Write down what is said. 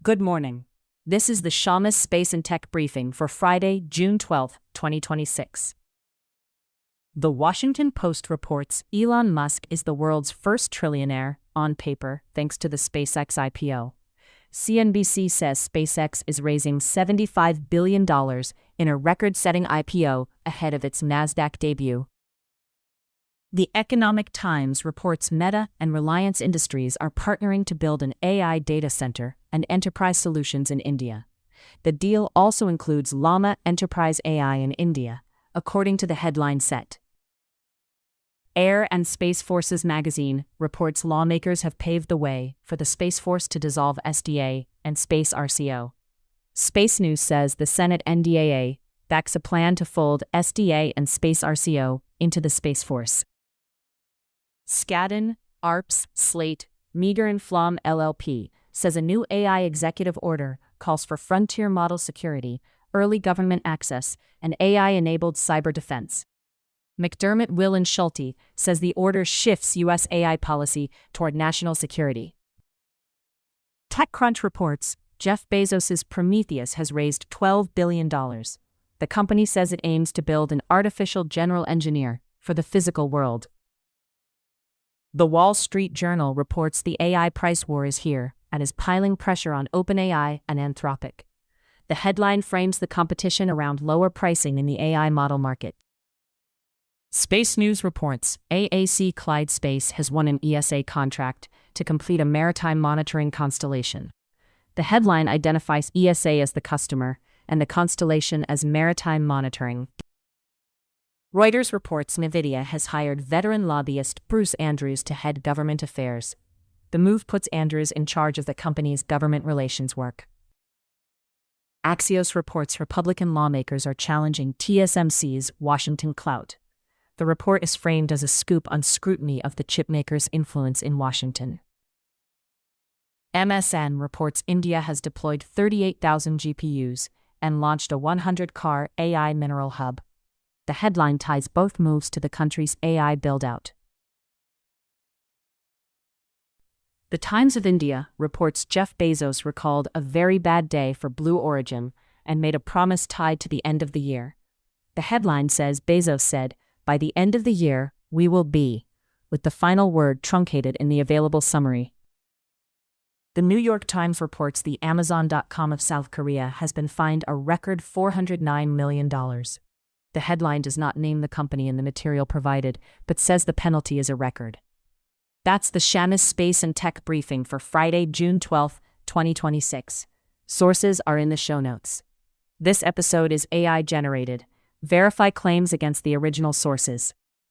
Good morning. This is the Shammas Space and Tech Briefing for Friday, June 12, 2026. The Washington Post reports Elon Musk is the world's first trillionaire, on paper, thanks to the SpaceX IPO. CNBC says SpaceX is raising $75 billion in a record-setting IPO ahead of its NASDAQ debut. The Economic Times reports Meta and Reliance Industries are partnering to build an AI data center and enterprise solutions in India. The deal also includes Llama Enterprise AI in India, according to the headline set. Air and Space Forces magazine reports lawmakers have paved the way for the Space Force to dissolve SDA and Space RCO. Space News says the Senate NDAA backs a plan to fold SDA and Space RCO into the Space Force. Skadden, ARPS, Slate, Meagher and Flom LLP says a new AI executive order calls for frontier model security, early government access, and AI-enabled cyber defense. McDermott, Will and Schulte says the order shifts U.S. AI policy toward national security. TechCrunch reports Jeff Bezos' Prometheus has raised $12 billion. The company says it aims to build an artificial general engineer for the physical world. The Wall Street Journal reports the AI price war is here and is piling pressure on OpenAI and Anthropic. The headline frames the competition around lower pricing in the AI model market. Space News reports AAC Clyde Space has won an ESA contract to complete a maritime monitoring constellation. The headline identifies ESA as the customer and the constellation as maritime monitoring. Reuters reports NVIDIA has hired veteran lobbyist Bruce Andrews to head government affairs. The move puts Andrews in charge of the company's government relations work. Axios reports Republican lawmakers are challenging TSMC's Washington clout. The report is framed as a scoop on scrutiny of the chipmaker's influence in Washington. MSN reports India has deployed 38,000 GPUs and launched a 100-car AI mineral hub. The headline ties both moves to the country's AI build-out. The Times of India reports Jeff Bezos recalled a very bad day for Blue Origin and made a promise tied to the end of the year. The headline says Bezos said, "By the end of the year, we will be," with the final word truncated in the available summary. The New York Times reports the Amazon.com of South Korea has been fined a record $409 million. The headline does not name the company in the material provided, but says the penalty is a record. That's the Shammas Space and Tech Briefing for Friday, June 12, 2026. Sources are in the show notes. This episode is AI generated. Verify claims against the original sources.